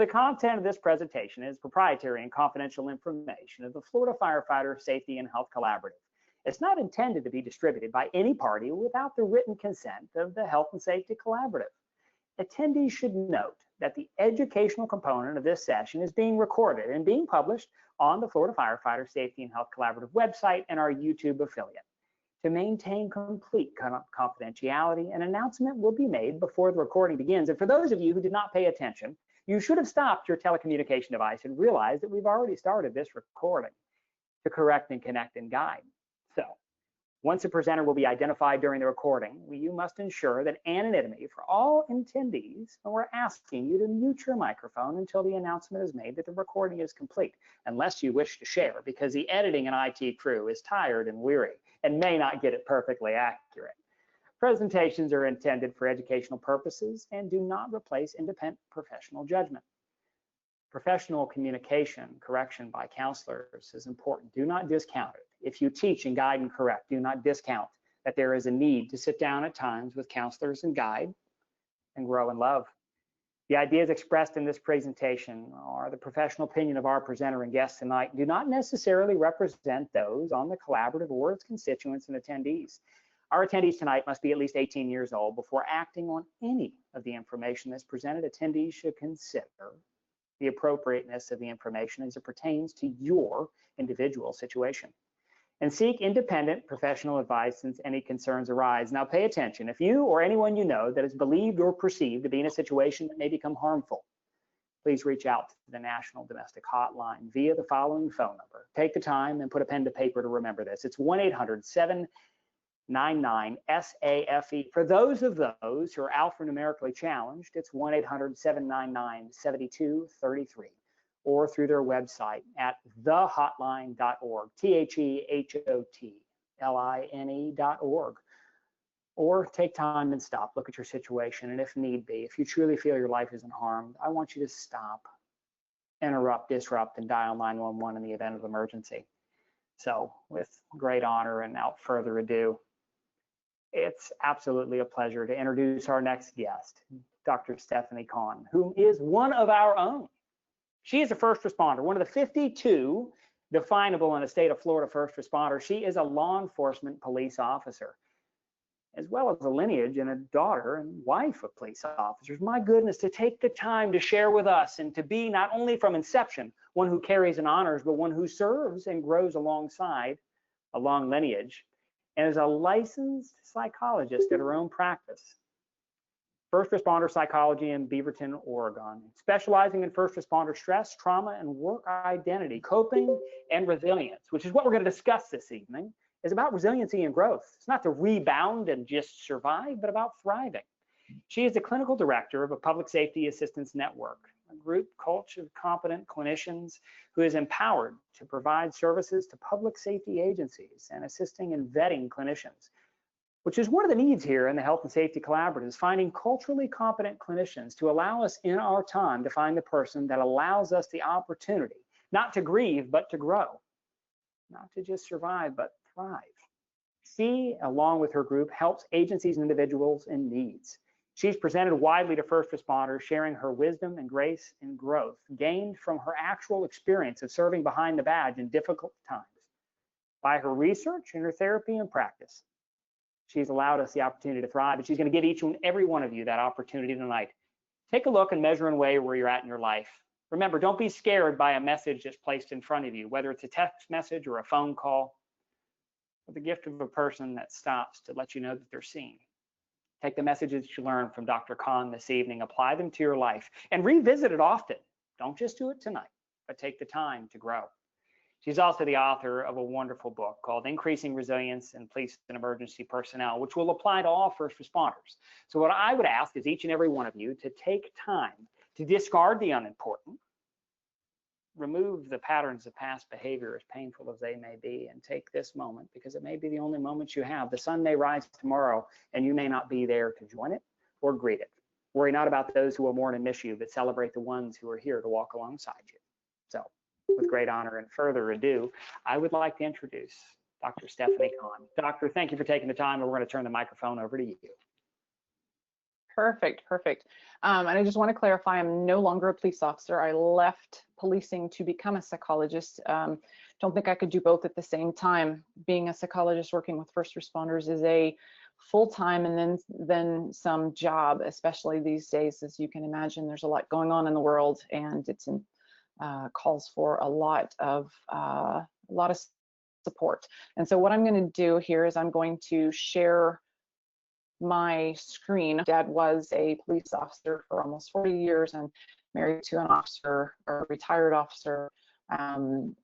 The content of this presentation is proprietary and confidential information of the Florida Firefighter Safety and Health Collaborative. It's not intended to be distributed by any party without the written consent of the Health and Safety Collaborative. Attendees should note that the educational component of this session is being recorded and being published on the Florida Firefighter Safety and Health Collaborative website and our YouTube affiliate. To maintain complete confidentiality, an announcement will be made before the recording begins. And for those of you who did not pay attention, you should have stopped your telecommunication device and realized that we've already started this recording to correct and connect and guide. So once a presenter will be identified during the recording, you must ensure that anonymity for all attendees, and we're asking you to mute your microphone until the announcement is made that the recording is complete, unless you wish to share, because the editing and IT crew is tired and weary and may not get it perfectly accurate. Presentations are intended for educational purposes and do not replace independent professional judgment. Professional communication, correction by counselors is important. Do not discount it. If you teach and guide and correct, do not discount that there is a need to sit down at times with counselors and guide and grow in love. The ideas expressed in this presentation are the professional opinion of our presenter and guests tonight and do not necessarily represent those on the collaborative or its constituents and attendees. Our attendees tonight must be at least 18 years old before acting on any of the information that's presented. Attendees should consider the appropriateness of the information as it pertains to your individual situation, and seek independent professional advice since any concerns arise. Now pay attention. If you or anyone you know that is believed or perceived to be in a situation that may become harmful, please reach out to the National Domestic Hotline via the following phone number. Take the time and put a pen to paper to remember this. It's 1-800-799-SAFE. For those of those who are alphanumerically challenged, it's 1-800-799-7233. or through their website at thehotline.org, THEHOTLINE.org. Or take time and stop, look at your situation, and if need be, if you truly feel your life isn't harmed, I want you to stop, interrupt, disrupt, and dial 911 in the event of emergency. So with great honor and without further ado, it's absolutely a pleasure to introduce our next guest, Dr. Stephanie Conn, who is one of our own. She is a first responder, one of the 52 definable in the state of Florida first responders. She is a law enforcement police officer, as well as a lineage and a daughter and wife of police officers. My goodness, to take the time to share with us and to be not only from inception, one who carries and honors, but one who serves and grows alongside a long lineage, and is a licensed psychologist at her own practice. First responder psychology in Beaverton, Oregon, specializing in first responder stress, trauma, and work identity, coping, and resilience, which is what we're going to discuss this evening, is about resiliency and growth. It's not to rebound and just survive, but about thriving. She is the clinical director of a public safety assistance network, a group culture of competent clinicians who is empowered to provide services to public safety agencies and assisting and vetting clinicians, which is one of the needs here in the Health and Safety Collaborative, is finding culturally competent clinicians to allow us in our time to find the person that allows us the opportunity, not to grieve, but to grow, not to just survive, but thrive. She, along with her group, helps agencies and individuals in needs. She's presented widely to first responders, sharing her wisdom and grace and growth gained from her actual experience of serving behind the badge in difficult times. By her research and her therapy and practice, she's allowed us the opportunity to thrive, and she's going to give each and every one of you that opportunity tonight. Take a look and measure and weigh where you're at in your life. Remember, don't be scared by a message that's placed in front of you, whether it's a text message or a phone call, or the gift of a person that stops to let you know that they're seen. Take the messages you learned from Dr. Conn this evening, apply them to your life, and revisit it often. Don't just do it tonight, but take the time to grow. She's also the author of a wonderful book called Increasing Resilience in Police and Emergency Personnel, which will apply to all first responders. So what I would ask is each and every one of you to take time to discard the unimportant, remove the patterns of past behavior, as painful as they may be, and take this moment, because it may be the only moment you have. The sun may rise tomorrow and you may not be there to join it or greet it. Worry not about those who will mourn and miss you, but celebrate the ones who are here to walk alongside you. So with great honor and further ado, I would like to introduce Dr. Stephanie Conn. Doctor, thank you for taking the time, and we're going to turn the microphone over to you. Perfect, perfect. And I just want to clarify, I'm no longer a police officer. I left policing to become a psychologist. Don't think I could do both at the same time. Being a psychologist working with first responders is a full-time and then some job, especially these days. As you can imagine, there's a lot going on in the world, and it's calls for a lot of support. And so what I'm going to do here is I'm going to share my screen. Dad was a police officer for almost 40 years and married to an officer, or a retired officer,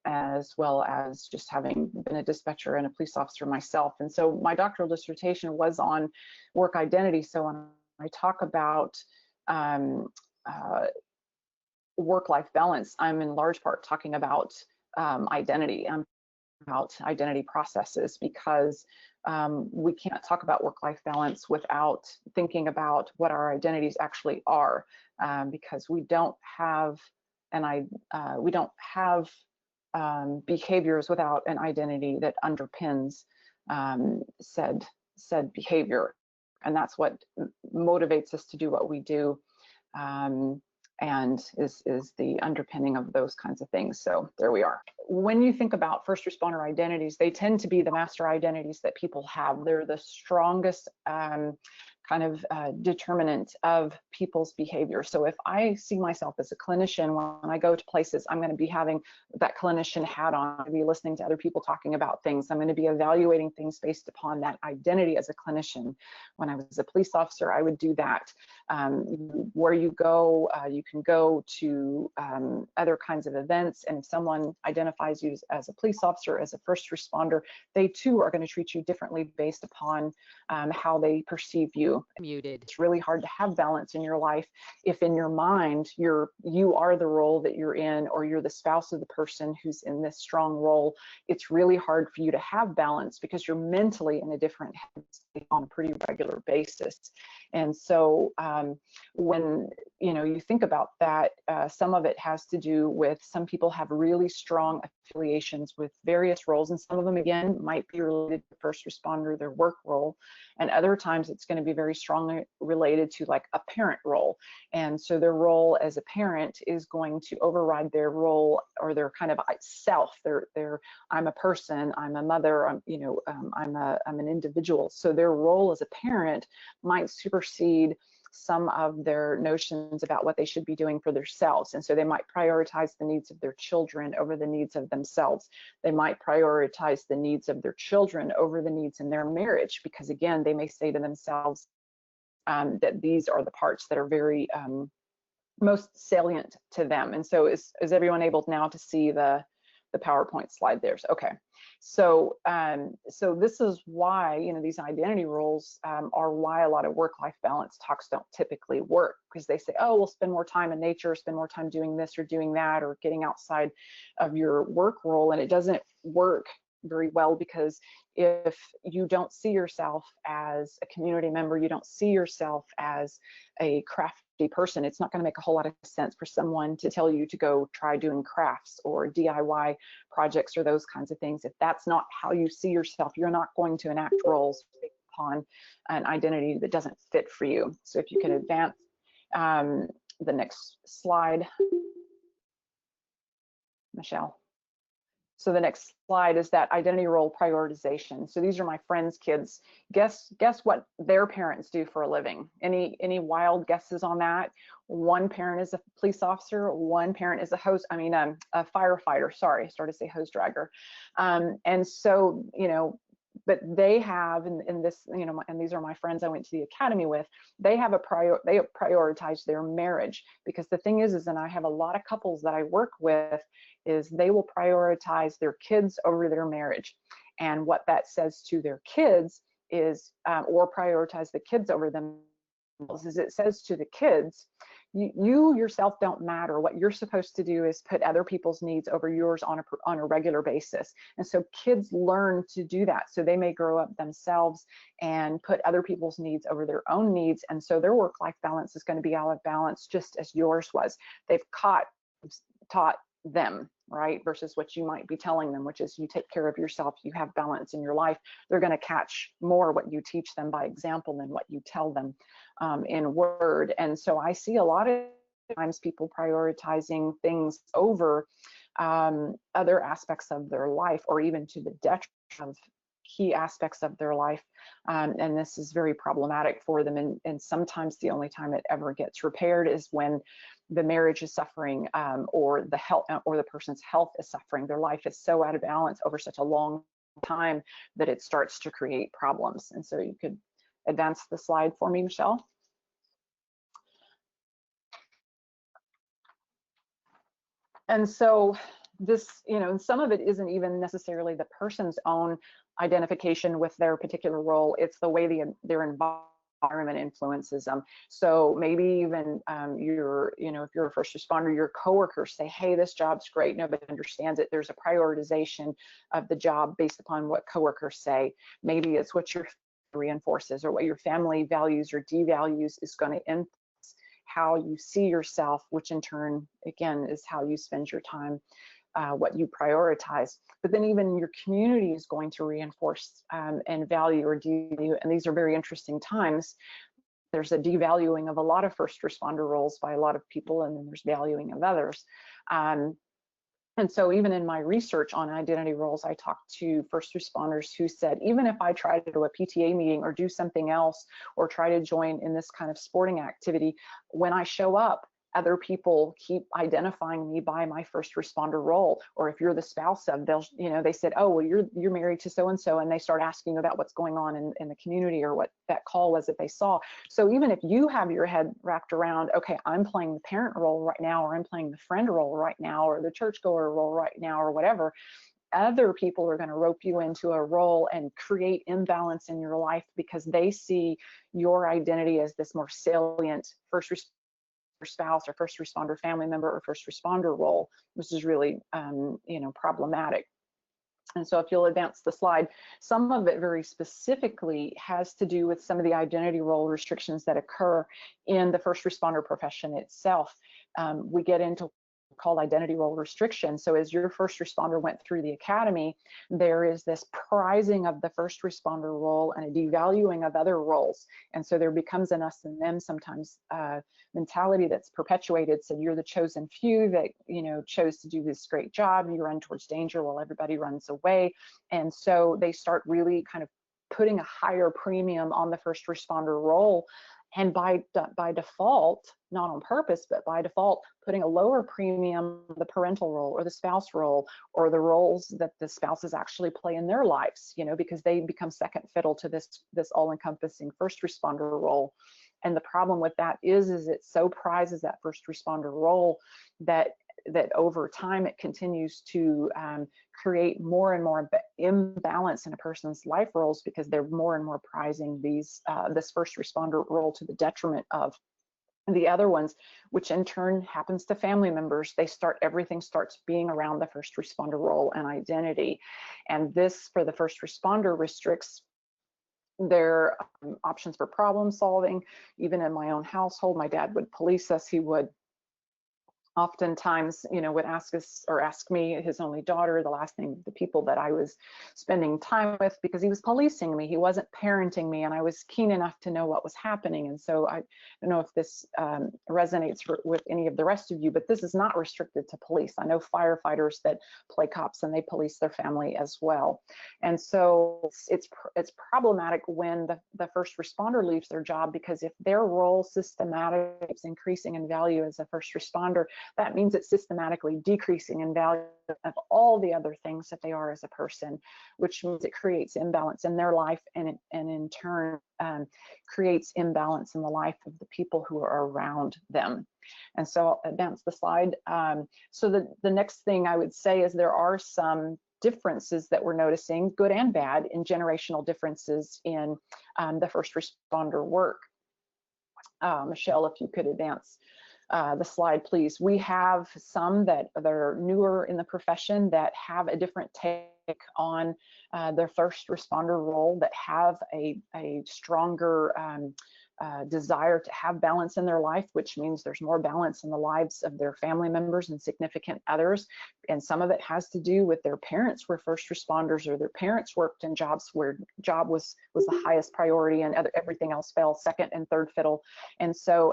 as well as just having been a dispatcher and a police officer myself. And so my doctoral dissertation was on work identity. So when I talk about work-life balance, I'm in large part talking about identity. I'm about identity processes, because we can't talk about work-life balance without thinking about what our identities actually are, because we don't have behaviors without an identity that underpins said behavior, and that's what motivates us to do what we do. And is the underpinning of those kinds of things. So there we are. When you think about first responder identities, they tend to be the master identities that people have. They're the strongest kind of determinant of people's behavior. So if I see myself as a clinician, when I go to places, I'm going to be having that clinician hat on. I'm going to be listening to other people talking about things. I'm going to be evaluating things based upon that identity as a clinician. When I was a police officer, I would do that. Where you go, you can go to other kinds of events, and if someone identifies you as a police officer, as a first responder, they too are going to treat you differently based upon how they perceive you. Muted. It's really hard to have balance in your life if in your mind you are the role that you're in, or you're the spouse of the person who's in this strong role. It's really hard for you to have balance because you're mentally in a different headspace on a pretty regular basis. And so when you think about that, some of it has to do with, some people have really strong affiliations with various roles, and some of them again might be related to first responder, their work role, and other times it's going to be very strongly related to like a parent role. And so their role as a parent is going to override their role, or their kind of self. I'm a person, I'm a mother, I'm an individual. So their role as a parent might supersede some of their notions about what they should be doing for themselves. And so they might prioritize the needs of their children over the needs of themselves. They might prioritize the needs of their children over the needs in their marriage, because again, they may say to themselves that these are the parts that are very most salient to them. And so is everyone able now to see the PowerPoint slide there? Okay. So this is why, these identity roles are why a lot of work-life balance talks don't typically work, because they say, oh, we'll spend more time in nature, spend more time doing this or doing that, or getting outside of your work role. And it doesn't work very well, because if you don't see yourself as a community member, you don't see yourself as a crafty person, it's not going to make a whole lot of sense for someone to tell you to go try doing crafts or DIY projects or those kinds of things. If that's not how you see yourself, you're not going to enact roles based upon an identity that doesn't fit for you. So if you can advance the next slide, Michelle. So the next slide is that identity role prioritization. So these are my friends' kids. Guess what their parents do for a living? Any wild guesses on that? One parent is a police officer, one parent is a firefighter. Sorry, I started to say hose dragger. And so, but they have in this, and these are my friends I went to the academy with, they have they prioritize their marriage, because the thing is, and I have a lot of couples that I work with, is they will prioritize their kids over their marriage. And what that says to their kids is, or prioritize the kids over themselves, is it says to the kids, you yourself don't matter. What you're supposed to do is put other people's needs over yours on a regular basis. And so kids learn to do that. So they may grow up themselves and put other people's needs over their own needs. And so their work-life balance is going to be out of balance, just as yours was. They've taught them, right? Versus what you might be telling them, which is you take care of yourself, you have balance in your life. They're going to catch more what you teach them by example than what you tell them in word. And so I see a lot of times people prioritizing things over other aspects of their life, or even to the detriment of key aspects of their life. And this is very problematic for them. And sometimes the only time it ever gets repaired is when the marriage is suffering, or the health, or the person's health is suffering. Their life is so out of balance over such a long time that it starts to create problems. And so you could advance the slide for me, Michelle. And so this, and some of it isn't even necessarily the person's own identification with their particular role. It's the way their environment influences them. So maybe even if you're a first responder, your coworkers say, hey, this job's great, nobody understands it. There's a prioritization of the job based upon what coworkers say. Maybe it's what your reinforces, or what your family values or devalues is going to influence how you see yourself, which in turn, again, is how you spend your time, what you prioritize. But then even your community is going to reinforce and value or devalue. And these are very interesting times. There's a devaluing of a lot of first responder roles by a lot of people, and then there's valuing of others. And so even in my research on identity roles, I talked to first responders who said, even if I try to do a PTA meeting or do something else, or try to join in this kind of sporting activity, when I show up, other people keep identifying me by my first responder role. Or if you're the spouse of, they said, oh, well, you're married to so-and-so, and they start asking about what's going on in the community, or what that call was that they saw. So even if you have your head wrapped around, okay, I'm playing the parent role right now, or I'm playing the friend role right now, or the churchgoer role right now, or whatever, other people are going to rope you into a role and create imbalance in your life, because they see your identity as this more salient first responder spouse, or first responder family member, or first responder role, which is really problematic. And so if you'll advance the slide, some of it very specifically has to do with some of the identity role restrictions that occur in the first responder profession itself. We get into called identity role restriction. So as your first responder went through the academy, there is this prizing of the first responder role and a devaluing of other roles. And so there becomes an us and them sometimes mentality that's perpetuated. So you're the chosen few that, chose to do this great job. You run towards danger while everybody runs away. And so they start really kind of putting a higher premium on the first responder role. And by default, not on purpose, but by default, putting a lower premium on the parental role, or the spouse role, or the roles that the spouses actually play in their lives, because they become second fiddle to this all-encompassing first responder role. And the problem with that is it so prizes that first responder role that over time it continues to create more and more imbalance in a person's life roles, because they're more and more prizing this first responder role to the detriment of the other ones, which in turn happens to family members. Everything starts being around the first responder role and identity. And this, for the first responder, restricts their options for problem solving. Even in my own household, my dad would police us. He would oftentimes, would ask me, his only daughter, the last name of the people that I was spending time with, because he was policing me. He wasn't parenting me, and I was keen enough to know what was happening. And so I don't know if this resonates with any of the rest of you, but this is not restricted to police. I know firefighters that play cops, and they police their family as well. And so it's problematic when the first responder leaves their job, because if their role systematically is increasing in value as a first responder, that means it's systematically decreasing in value of all the other things that they are as a person, which means it creates imbalance in their life, and in turn creates imbalance in the life of the people who are around them. And so I'll advance the slide. So the next thing I would say is there are some differences that we're noticing, good and bad, in generational differences in the first responder work. Michelle, if you could advance the slide, please. We have some that are newer in the profession that have a different take on their first responder role, that have a stronger desire to have balance in their life, which means there's more balance in the lives of their family members and significant others. And some of it has to do with their parents were first responders, or their parents worked in jobs where job was the highest priority, and everything else fell second and third fiddle. And so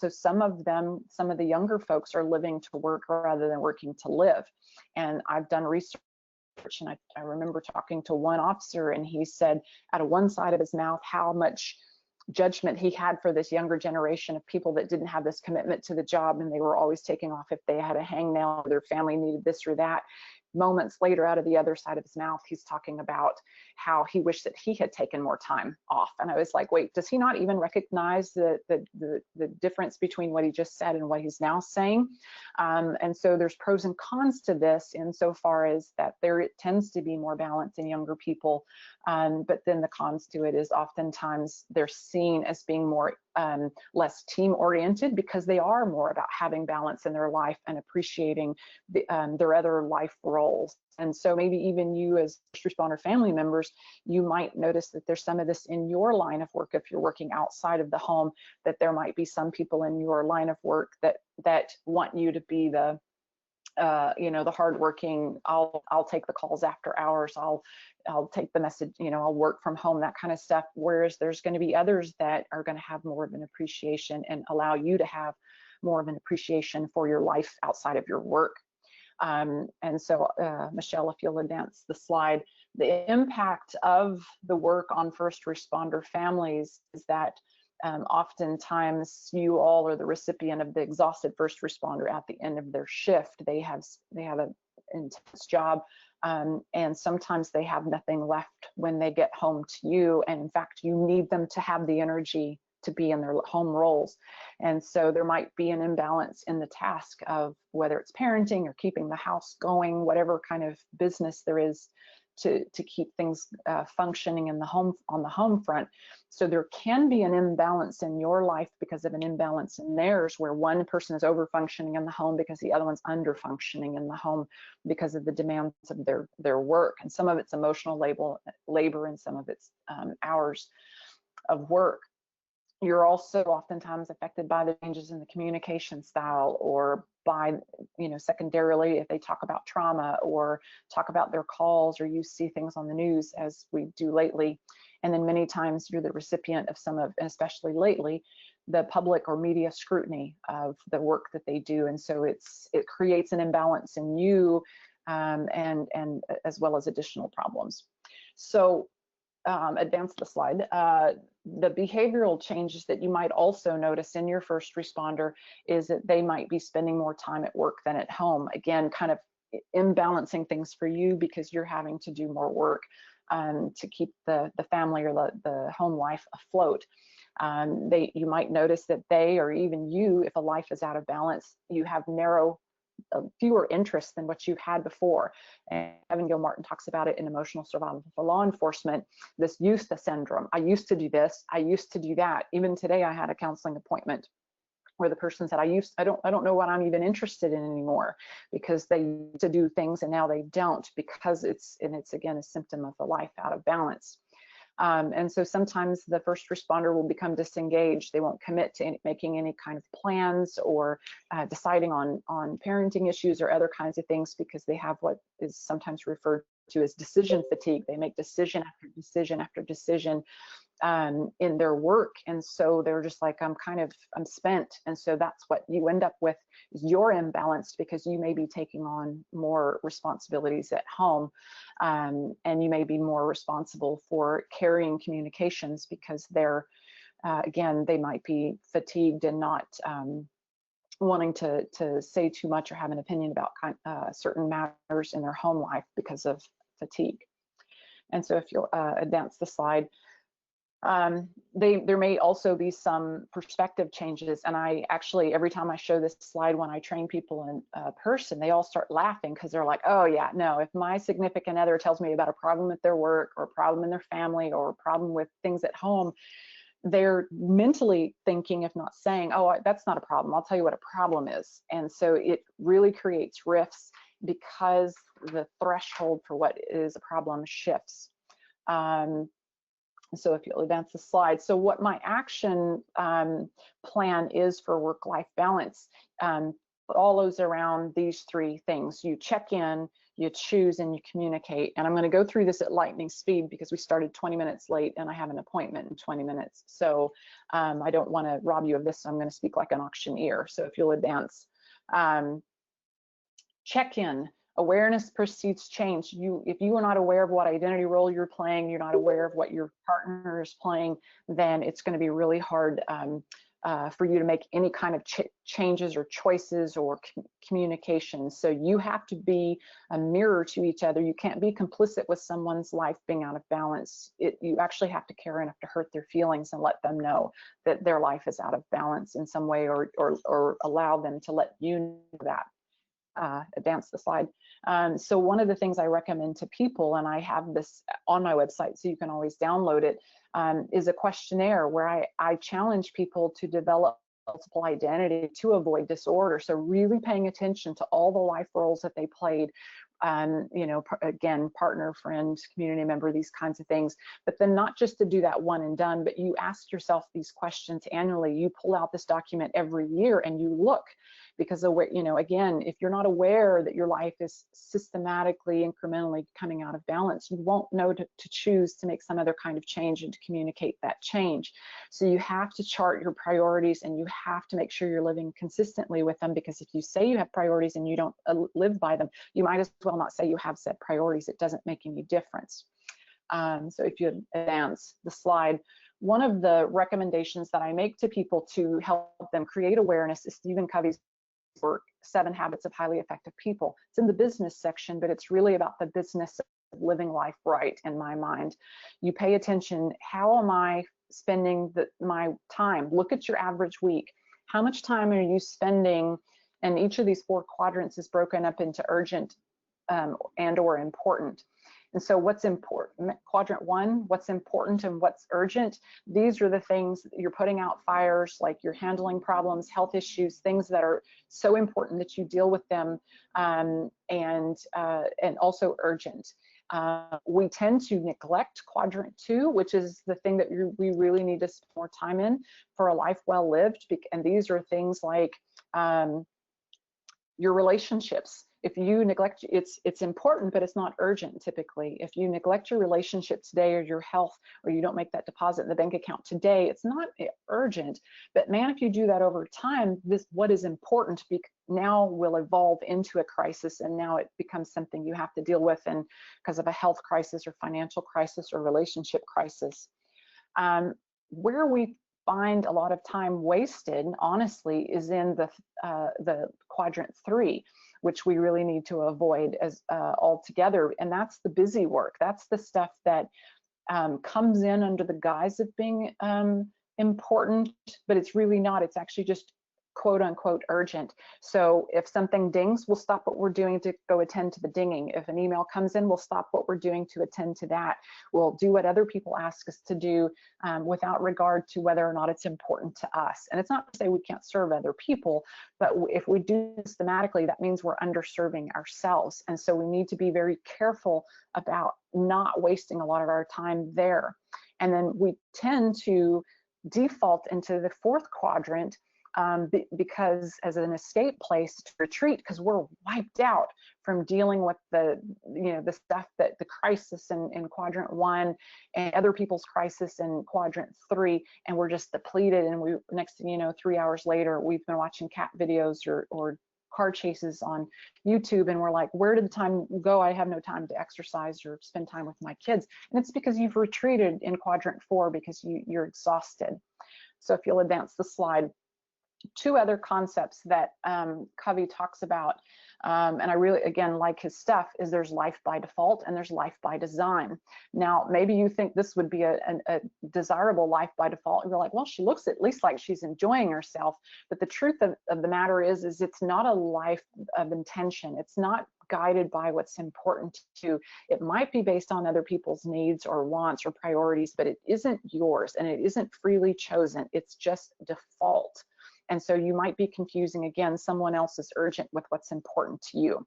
some of the younger folks are living to work rather than working to live. And I've done research, and I remember talking to one officer, and he said out of one side of his mouth how much judgment he had for this younger generation of people that didn't have this commitment to the job, and they were always taking off if they had a hangnail or their family needed this or that. Moments later, out of the other side of his mouth, he's talking about how he wished that he had taken more time off. And I was like, wait, does he not even recognize the difference between what he just said and what he's now saying? And so there's pros and cons to this insofar as that it tends to be more balance in younger people. But then the cons to it is oftentimes they're seen as being more less team oriented, because they are more about having balance in their life and appreciating their other life roles. And so maybe even you as first responder family members, you might notice that there's some of this in your line of work. If you're working outside of the home, that there might be some people in your line of work that want you to be the the hardworking, I'll take the calls after hours, I'll take the message, I'll work from home, that kind of stuff. Whereas there's going to be others that are going to have more of an appreciation and allow you to have more of an appreciation for your life outside of your work. And so, Michelle, if you'll advance the slide, the impact of the work on first responder families is that oftentimes you all are the recipient of the exhausted first responder at the end of their shift. They have an intense job, and sometimes they have nothing left when they get home to you. And in fact, you need them to have the energy to be in their home roles. And so there might be an imbalance in the task of whether it's parenting or keeping the house going, whatever kind of business there is to keep things functioning in the home, on the home front. So there can be an imbalance in your life because of an imbalance in theirs, where one person is over functioning in the home because the other one's under functioning in the home because of the demands of their work. And some of it's emotional labor and some of it's hours of work. You're also oftentimes affected by the changes in the communication style, or by, secondarily, if they talk about trauma or talk about their calls, or you see things on the news as we do lately. And then many times you're the recipient of some of, and especially lately, the public or media scrutiny of the work that they do. And so it creates an imbalance in you, and as well as additional problems. So advance the slide. The behavioral changes that you might also notice in your first responder is that they might be spending more time at work than at home. Again, kind of imbalancing things for you because you're having to do more work to keep the family or the home life afloat. You might notice that they, or even you, if a life is out of balance, you have fewer interests than what you've had before. And Evan Gilmartin talks about it in Emotional Survival for Law Enforcement, this used to syndrome. I used to do this, I used to do that. Even today I had a counseling appointment where the person said, I don't know what I'm even interested in anymore, because they used to do things and now they don't, because it's again a symptom of the life out of balance. And so sometimes the first responder will become disengaged. They won't commit to making any kind of plans or deciding on parenting issues or other kinds of things, because they have what is sometimes referred to as decision fatigue. They make decision after decision after decision in their work. And so they're just like, I'm spent. And so that's what you end up with, is you're imbalanced because you may be taking on more responsibilities at home. And you may be more responsible for carrying communications because they're, again, they might be fatigued and not wanting to say too much or have an opinion about certain matters in their home life because of fatigue. And so if you'll advance the slide, there may also be some perspective changes. And I actually, every time I show this slide when I train people in person, they all start laughing because they're like, oh yeah, no, if my significant other tells me about a problem at their work or a problem in their family or a problem with things at home, they're mentally thinking, if not saying, oh, that's not a problem, I'll tell you what a problem is. And so it really creates rifts because the threshold for what is a problem shifts. So if you'll advance the slide. So what my action plan is for work-life balance follows around these three things. You check in, you choose, and you communicate. And I'm going to go through this at lightning speed because we started 20 minutes late and I have an appointment in 20 minutes. So I don't want to rob you of this. So I'm going to speak like an auctioneer. So if you'll advance. Check in. Awareness precedes change. If you are not aware of what identity role you're playing, you're not aware of what your partner is playing, then it's going to be really hard for you to make any kind of changes or choices or communication. So you have to be a mirror to each other. You can't be complicit with someone's life being out of balance. You actually have to care enough to hurt their feelings and let them know that their life is out of balance in some way, or allow them to let you know that. Advance the slide. So one of the things I recommend to people, and I have this on my website so you can always download it, is a questionnaire where I challenge people to develop multiple identity to avoid disorder. So really paying attention to all the life roles that they played, you know, again, partner, friend, community member, these kinds of things. But then not just to do that one and done, but you ask yourself these questions annually. You pull out this document every year and you look, because, you know, again, if you're not aware that your life is systematically, incrementally coming out of balance, you won't know to choose to make some other kind of change and to communicate that change. So you have to chart your priorities and you have to make sure you're living consistently with them, because if you say you have priorities and you don't live by them, you might as well not say you have set priorities. It doesn't make any difference. So if you advance the slide, one of the recommendations that I make to people to help them create awareness is Stephen Covey's work, 7 Habits of Highly Effective People. It's in the business section, but it's really about the business of living life right in my mind. You pay attention, how am I spending my time? Look at your average week. How much time are you spending? And each of these 4 quadrants is broken up into urgent and or important. And so what's important? Quadrant 1, what's important and what's urgent? These are the things that you're putting out fires, like you're handling problems, health issues, things that are so important that you deal with them, and also urgent. We tend to neglect quadrant 2, which is the thing that we really need to spend more time in for a life well lived. And these are things like your relationships. If you neglect, it's important, but it's not urgent typically. If you neglect your relationship today, or your health, or you don't make that deposit in the bank account today, it's not urgent. But man, if you do that over time, what is important now will evolve into a crisis, and now it becomes something you have to deal with, and because of a health crisis or financial crisis or relationship crisis. Where we find a lot of time wasted, honestly, is in the quadrant 3, which we really need to avoid as altogether. And that's the busy work. That's the stuff that comes in under the guise of being important, but it's really not. It's actually just quote unquote urgent. So if something dings, we'll stop what we're doing to go attend to the dinging. If an email comes in, we'll stop what we're doing to attend to that. We'll do what other people ask us to do without regard to whether or not it's important to us. And it's not to say we can't serve other people, but if we do systematically, that means we're underserving ourselves. And so we need to be very careful about not wasting a lot of our time there. And then we tend to default into the 4th quadrant, because as an escape place to retreat, because we're wiped out from dealing with the stuff, that the crisis in quadrant 1 and other people's crisis in quadrant 3, and we're just depleted. And we, next thing you know, 3 hours later, we've been watching cat videos or car chases on YouTube, and we're like, where did the time go? I have no time to exercise or spend time with my kids. And it's because you've retreated in quadrant 4 because you're exhausted. So if you'll advance the slide. 2 other concepts that Covey talks about, and I really, again, like his stuff, is there's life by default and there's life by design. Now, maybe you think this would be a desirable life by default. You're like, well, she looks at least like she's enjoying herself. But the truth of the matter is it's not a life of intention. It's not guided by what's important to you. It might be based on other people's needs or wants or priorities, but it isn't yours, and it isn't freely chosen. It's just default. And so you might be confusing, again, someone else's urgent with what's important to you.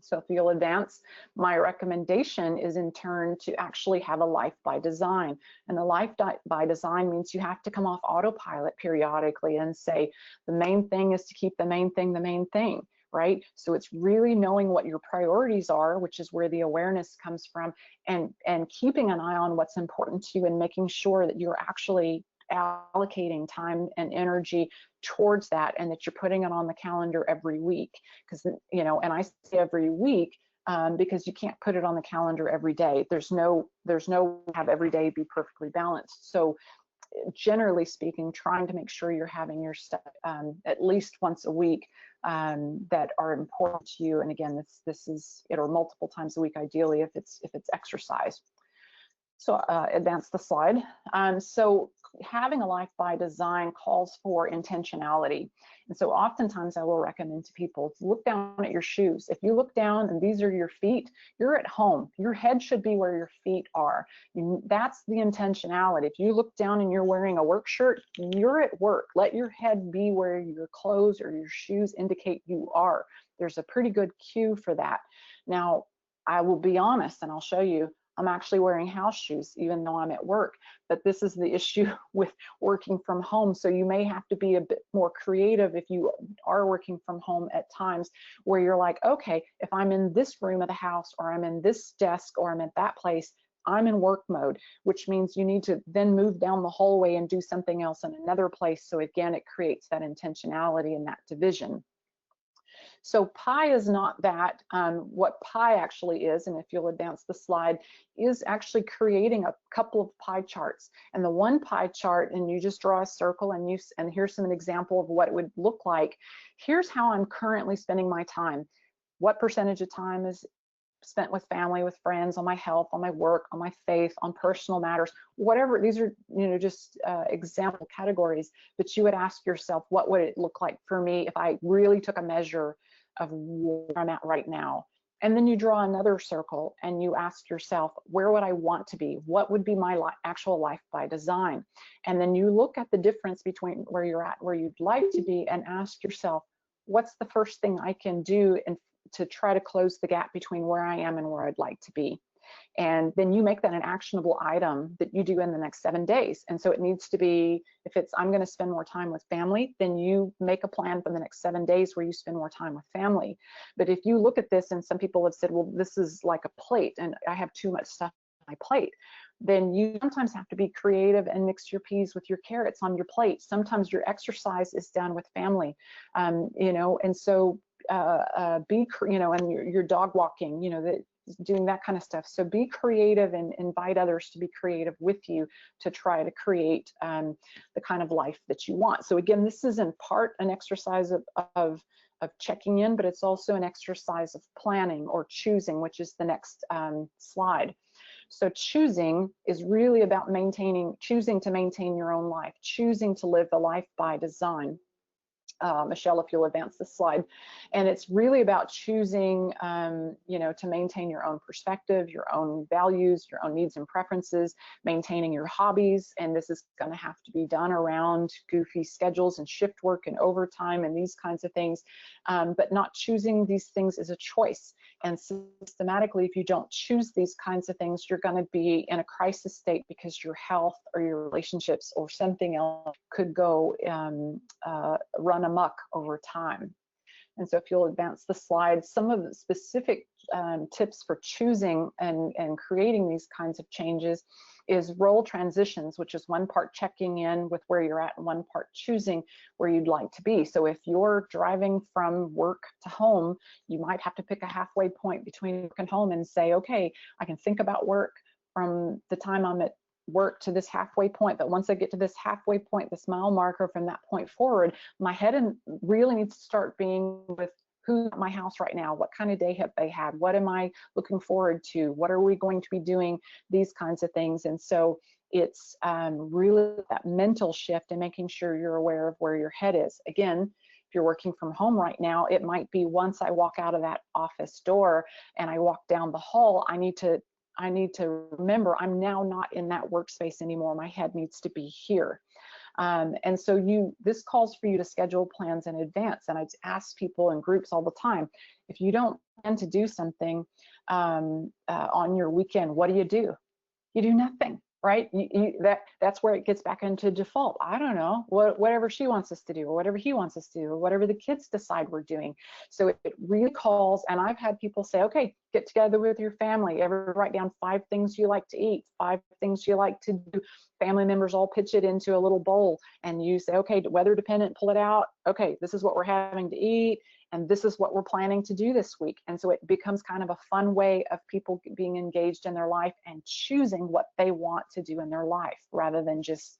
So if you'll advance, my recommendation is in turn to actually have a life by design. And the life by design means you have to come off autopilot periodically and say, the main thing is to keep the main thing, right? So it's really knowing what your priorities are, which is where the awareness comes from, and keeping an eye on what's important to you and making sure that you're actually allocating time and energy towards that, and that you're putting it on the calendar every week. Because, you know, and I say every week because you can't put it on the calendar every day. There's no have every day be perfectly balanced. So generally speaking, trying to make sure you're having your stuff at least once a week that are important to you. And again, this is, or multiple times a week ideally if it's exercise. So advance the slide. So having a life by design calls for intentionality. And so oftentimes I will recommend to people, look down at your shoes. If you look down and these are your feet, you're at home. Your head should be where your feet are. That's the intentionality. If you look down and you're wearing a work shirt, you're at work. Let your head be where your clothes or your shoes indicate you are. There's a pretty good cue for that. Now, I will be honest and I'll show you, I'm actually wearing house shoes even though I'm at work, but this is the issue with working from home. So you may have to be a bit more creative if you are working from home at times, where you're like, okay, if I'm in this room of the house, or I'm in this desk, or I'm at that place, I'm in work mode, which means you need to then move down the hallway and do something else in another place. So again, it creates that intentionality and that division. So pie is not that. What pie actually is, and if you'll advance the slide, is actually creating a couple of pie charts. And the one pie chart, and you just draw a circle, and here's an example of what it would look like. Here's how I'm currently spending my time. What percentage of time is spent with family, with friends, on my health, on my work, on my faith, on personal matters, whatever. These are, you know, just example categories, but you would ask yourself, what would it look like for me if I really took a measure of where I'm at right now? And then you draw another circle and you ask yourself, where would I want to be? What would be my actual life by design? And then you look at the difference between where you're at, where you'd like to be, and ask yourself, what's the first thing I can do and to try to close the gap between where I am and where I'd like to be. And then you make that an actionable item that you do in the next 7 days. And so it needs to be, if it's, I'm going to spend more time with family, then you make a plan for the next 7 days where you spend more time with family. But if you look at this, and some people have said, well, this is like a plate and I have too much stuff on my plate, then you sometimes have to be creative and mix your peas with your carrots on your plate. Sometimes your exercise is done with family, you know, and so you know, and your dog walking, you know, doing that kind of stuff. So be creative and invite others to be creative with you to try to create the kind of life that you want. So again, this is in part an exercise of checking in, but it's also an exercise of planning or choosing, which is the next slide. So choosing is really about choosing to maintain your own life, choosing to live a life by design. Michelle, if you'll advance the slide. And it's really about choosing, you know, to maintain your own perspective, your own values, your own needs and preferences, maintaining your hobbies. And this is going to have to be done around goofy schedules and shift work and overtime and these kinds of things. But not choosing these things is a choice. And systematically, if you don't choose these kinds of things, you're going to be in a crisis state because your health or your relationships or something else could go run amok over time. And so if you'll advance the slide, some of the specific tips for choosing and creating these kinds of changes is role transitions, which is one part checking in with where you're at and one part choosing where you'd like to be. So if you're driving from work to home, you might have to pick a halfway point between work and home and say, okay, I can think about work from the time I'm at work to this halfway point, but once I get to this halfway point, this mile marker, from that point forward, my head really needs to start being with who's at my house right now, what kind of day have they had, what am I looking forward to, what are we going to be doing, these kinds of things. And so it's really that mental shift and making sure you're aware of where your head is. Again, if you're working from home right now, it might be once I walk out of that office door and I walk down the hall, I need to remember I'm now not in that workspace anymore. My head needs to be here. And so this calls for you to schedule plans in advance. And I ask people in groups all the time, if you don't plan to do something on your weekend, what do? You do nothing, right? That's where it gets back into default. I don't know, whatever she wants us to do, or whatever he wants us to do, or whatever the kids decide we're doing. So it really calls, and I've had people say, okay, get together with your family, write down 5 things you like to eat, 5 things you like to do. Family members all pitch it into a little bowl, and you say, okay, weather dependent, pull it out. Okay, this is what we're having to eat, and this is what we're planning to do this week. And so it becomes kind of a fun way of people being engaged in their life and choosing what they want to do in their life, rather than just,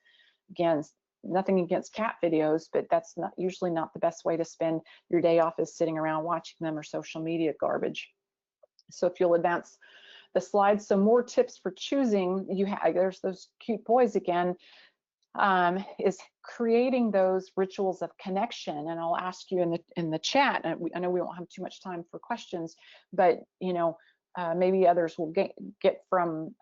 again, nothing against cat videos, but that's usually not the best way to spend your day off, is sitting around watching them, or social media garbage. So if you'll advance the slides, some more tips for choosing. There's those cute boys again. Is creating those rituals of connection. And I'll ask you in the chat, and I know we won't have too much time for questions, but maybe others will get from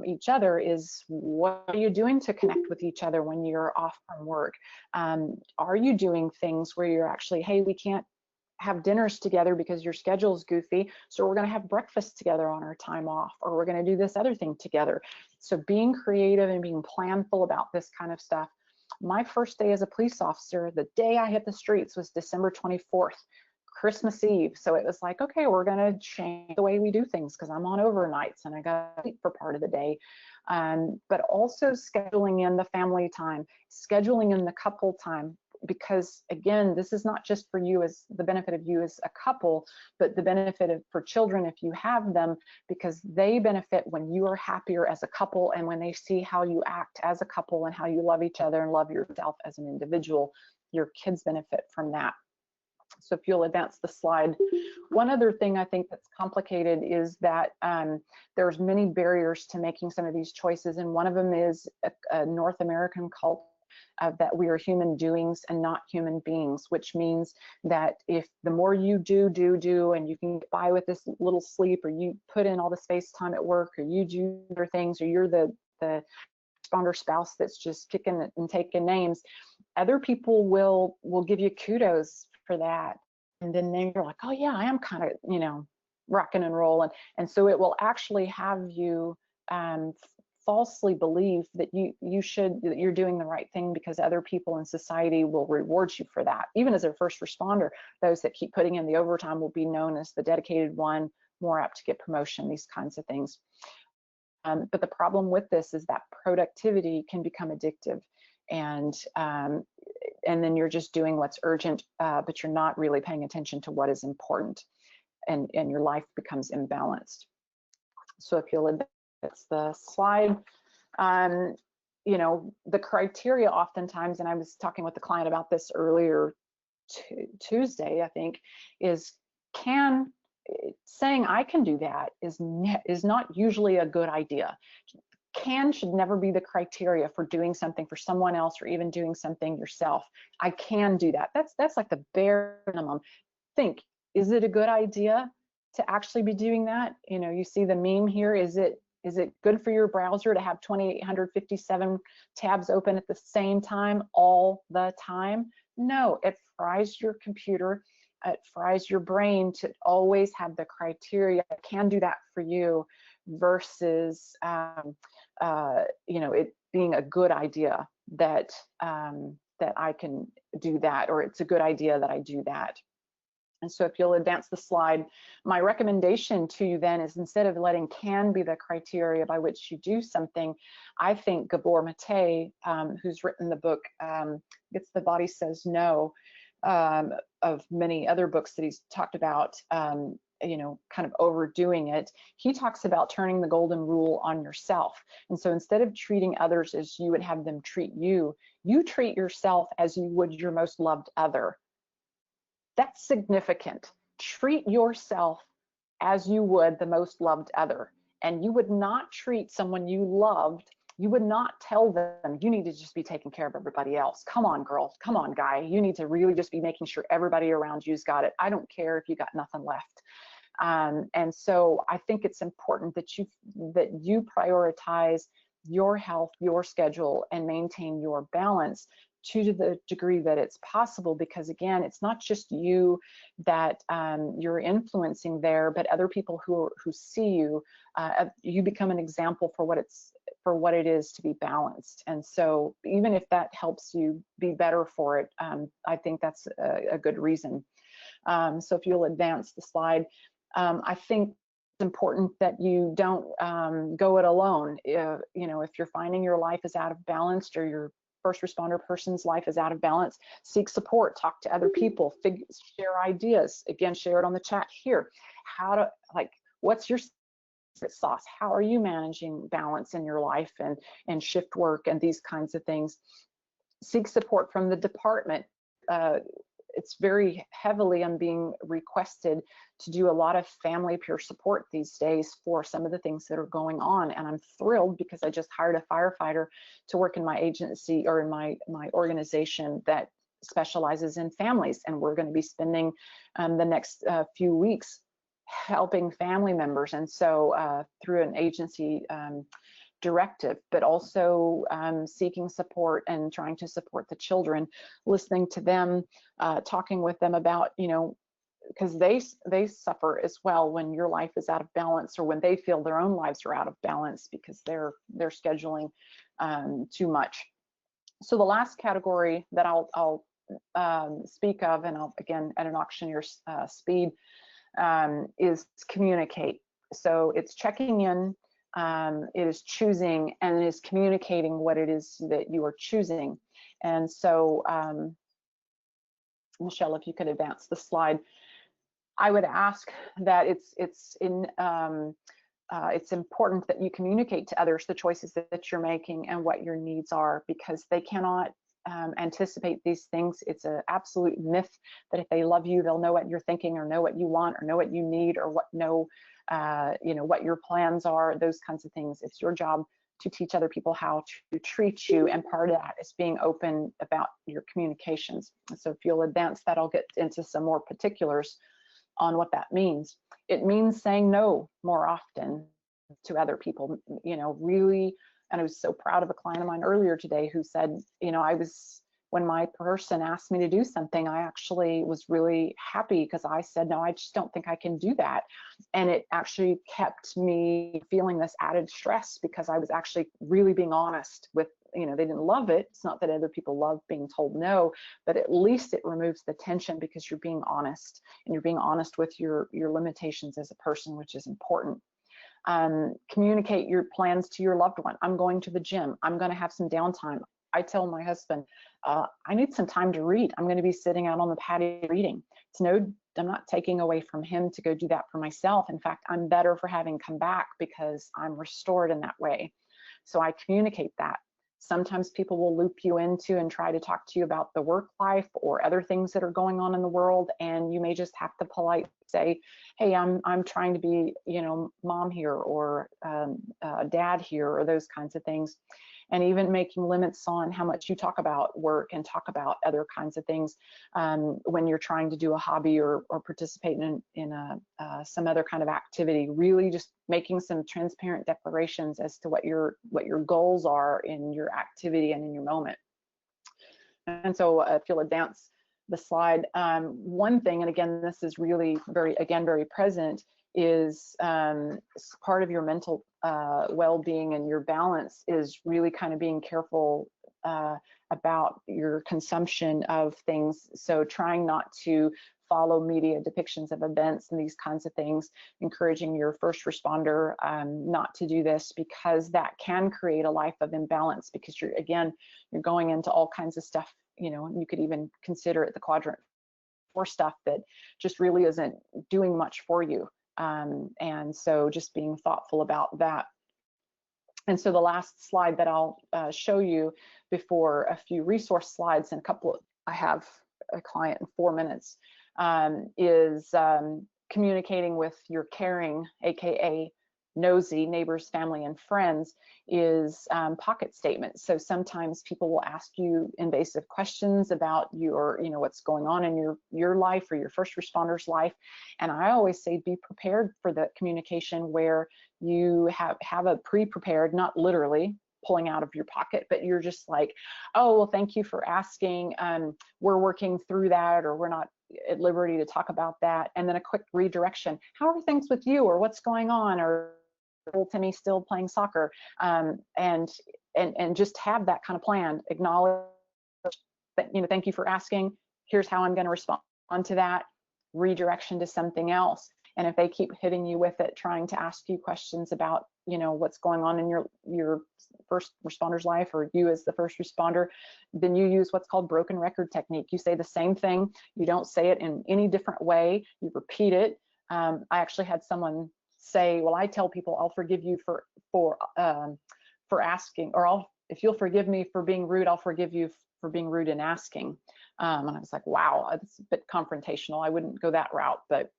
each other, is what are you doing to connect with each other when you're off from work? Are you doing things where you're actually, hey, we can't have dinners together because your schedule is goofy, so we're going to have breakfast together on our time off, or we're going to do this other thing together. So being creative and being planful about this kind of stuff. My first day as a police officer, the day I hit the streets, was December 24th, Christmas Eve. So it was like, okay, we're going to change the way we do things, because I'm on overnights and I got to sleep for part of the day. But also scheduling in the family time, scheduling in the couple time, because again, this is not just for you as the benefit of you as a couple, but the benefit for children if you have them, because they benefit when you are happier as a couple, and when they see how you act as a couple and how you love each other and love yourself as an individual. Your kids benefit from that. So if you'll advance the slide. One other thing I think that's complicated is that there's many barriers to making some of these choices, and one of them is a North American culture that we are human doings and not human beings, which means that if the more you do, and you can get by with this little sleep, or you put in all the space time at work, or you do other things, or you're the responder spouse that's just kicking it and taking names, other people will give you kudos for that. And then you're like, oh yeah, I am kind of, rocking and rolling. And so it will actually have you falsely believe that you're doing the right thing, because other people in society will reward you for that. Even as a first responder, those that keep putting in the overtime will be known as the dedicated one, more apt to get promotion, these kinds of things. But the problem with this is that productivity can become addictive, and then you're just doing what's urgent, but you're not really paying attention to what is important, and your life becomes imbalanced. So if you'll advance the slide, the criteria oftentimes, and I was talking with the client about this earlier Tuesday, I think, is saying I can do that is not usually a good idea. Can should never be the criteria for doing something for someone else, or even doing something yourself. I can do that. That's like the bare minimum. Think, is it a good idea to actually be doing that? You see the meme here. Is it good for your browser to have 2,857 tabs open at the same time all the time? No, it fries your computer. It fries your brain to always have the criteria. I can do that for you, versus it being a good idea that I can do that, or it's a good idea that I do that. And so if you'll advance the slide, my recommendation to you then is, instead of letting can be the criteria by which you do something, I think Gabor Mate, who's written the book, It's the Body Says No, of many other books that he's talked about, kind of overdoing it. He talks about turning the golden rule on yourself. And so instead of treating others as you would have them treat you, you treat yourself as you would your most loved other. That's significant. Treat yourself as you would the most loved other. And you would not treat someone you loved, you would not tell them, you need to just be taking care of everybody else. Come on, girl. Come on, guy. You need to really just be making sure everybody around you's got it. I don't care if you got nothing left. And so I think it's important that you prioritize your health, your schedule, and maintain your balance to the degree that it's possible, because again, it's not just you that you're influencing there, but other people who see you. You become an example for what it is to be balanced. And so even if that helps you be better for it, I think that's a good reason. So if you'll advance the slide, I think it's important that you don't go it alone. You know, if you're finding your life is out of balance, or your first responder person's life is out of balance, seek support, talk to other people, share ideas. Again, share it on the chat here. What's your secret sauce? How are you managing balance in your life and shift work and these kinds of things? Seek support from the department. It's very heavily being requested to do a lot of family peer support these days for some of the things that are going on. And I'm thrilled because I just hired a firefighter to work in my agency, or in my organization that specializes in families. And we're going to be spending the next few weeks helping family members. And so through an agency directive, but also seeking support and trying to support the children, listening to them, talking with them about, you know, because they suffer as well when your life is out of balance, or when they feel their own lives are out of balance because they're scheduling too much. So the last category that I'll speak of, and I'll again at an auctioneer speed, is communicate. So it's checking in, it is choosing, and it is communicating what it is that you are choosing. And so Michelle, if you could advance the slide, I would ask that it's important that you communicate to others the choices that you're making and what your needs are, because they cannot anticipate these things. It's an absolute myth that if they love you, they'll know what you're thinking, or know what you want, or know what you need, or you know, what your plans are, those kinds of things. It's your job to teach other people how to treat you, and part of that is being open about your communications. So if you'll advance that, I'll get into some more particulars on what that means. It means saying no more often to other people, you know, really. And I was so proud of a client of mine earlier today who said, you know, when my person asked me to do something, I actually was really happy because I said, no, I just don't think I can do that. And it actually kept me feeling this added stress because I was actually really being honest with, you know, they didn't love it. It's not that other people love being told no, but at least it removes the tension because you're being honest, and you're being honest with your limitations as a person, which is important. Communicate your plans to your loved one. I'm going to the gym. I'm going to have some downtime. I tell my husband, I need some time to read. I'm going to be sitting out on the patio reading. I'm not taking away from him to go do that for myself. In fact, I'm better for having come back because I'm restored in that way. So I communicate that. Sometimes people will loop you into and try to talk to you about the work life or other things that are going on in the world, and you may just have to politely say, hey, I'm trying to be, you know, mom here, or dad here, or those kinds of things. And even making limits on how much you talk about work and talk about other kinds of things when you're trying to do a hobby or participate in some other kind of activity. Really just making some transparent declarations as to what your goals are in your activity and in your moment. And so if you'll advance the slide, one thing, and again, this is really very present, is part of your mental well-being and your balance is really kind of being careful about your consumption of things. So trying not to follow media depictions of events and these kinds of things, encouraging your first responder not to do this, because that can create a life of imbalance, because you're going into all kinds of stuff, you know, you could even consider it the quadrant 4 stuff that just really isn't doing much for you. And so just being thoughtful about that. And so the last slide that I'll show you before a few resource slides and I have a client in 4 minutes, is communicating with your caring, AKA nosy neighbors, family, and friends, is pocket statements. So sometimes people will ask you invasive questions about your, you know, what's going on in your life or your first responder's life. And I always say, be prepared for the communication where you have a pre-prepared, not literally, pulling out of your pocket, but you're just like, oh, well, thank you for asking. We're working through that, or we're not at liberty to talk about that. And then a quick redirection. How are things with you, or what's going on, or little Timmy still playing soccer? And just have that kind of plan. Acknowledge that, thank you for asking. Here's how I'm going to respond to that. Redirection to something else. And if they keep hitting you with it, trying to ask you questions about, what's going on in your first responder's life, or you as the first responder, then you use what's called broken record technique. You say the same thing. You don't say it in any different way. You repeat it. I actually had someone say, well, I tell people I'll forgive you for asking, or if you'll forgive me for being rude, I'll forgive you for being rude in asking. And I was like, wow, it's a bit confrontational. I wouldn't go that route, but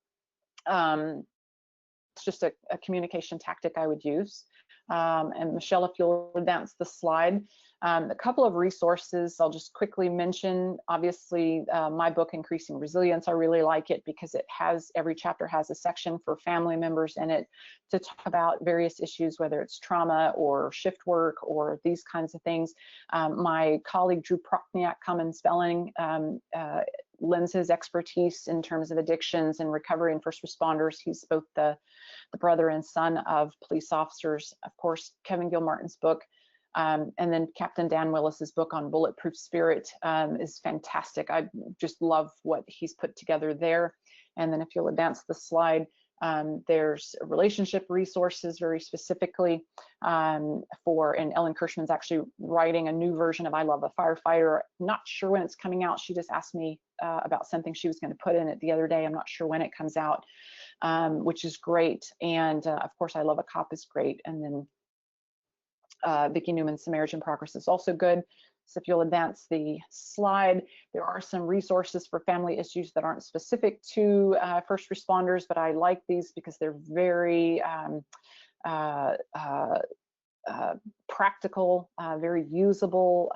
it's just a communication tactic I would use. And Michelle, if you'll advance the slide, a couple of resources I'll just quickly mention. Obviously, my book, Increasing Resilience, I really like it because every chapter has a section for family members in it to talk about various issues, whether it's trauma or shift work or these kinds of things. My colleague, Drew Prochniak, Common Spelling, lends his expertise in terms of addictions and recovery and first responders. He's both the brother and son of police officers. Of course, Kevin Gilmartin's book, and then Captain Dan Willis's book on Bulletproof Spirit is fantastic. I just love what he's put together there. And then if you'll advance the slide, there's relationship resources very specifically and Ellen Kirschman's actually writing a new version of I Love a Firefighter. Not sure when it's coming out. She just asked me about something she was going to put in it the other day. I'm not sure when it comes out, which is great. And of course, I Love a Cop is great. And then Vicki Newman's Samaritan Progress is also good. So if you'll advance the slide, there are some resources for family issues that aren't specific to first responders, but I like these because they're very practical, very usable,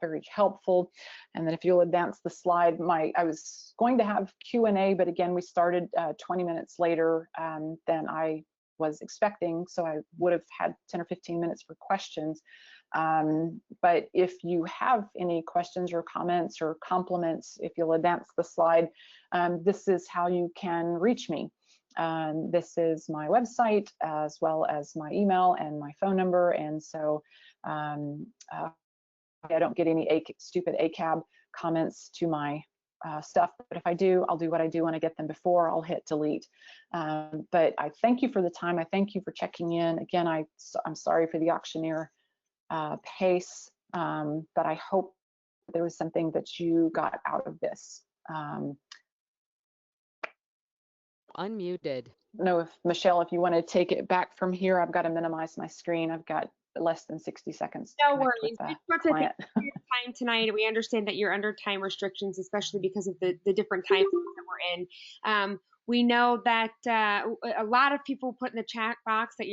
very helpful. And then if you'll advance the slide, I was going to have Q&A, but again, we started 20 minutes later than I was expecting, so I would have had 10 or 15 minutes for questions. But if you have any questions or comments or compliments, if you'll advance the slide, this is how you can reach me. This is my website as well as my email and my phone number. And so I don't get any stupid ACAB comments to my stuff, but if I do, I'll do what I do when I get them before. I'll hit delete. But I thank you for the time. I thank you for checking in. Again, I'm sorry for the auctioneer pace, but I hope there was something that you got out of this. Unmuted. No, Michelle, if you want to take it back from here, I've got to minimize my screen. I've got less than 60 seconds to No worries. with Thank you for your time tonight. We understand that you're under time restrictions, especially because of the different time zones that we're in. We know that a lot of people put in the chat box that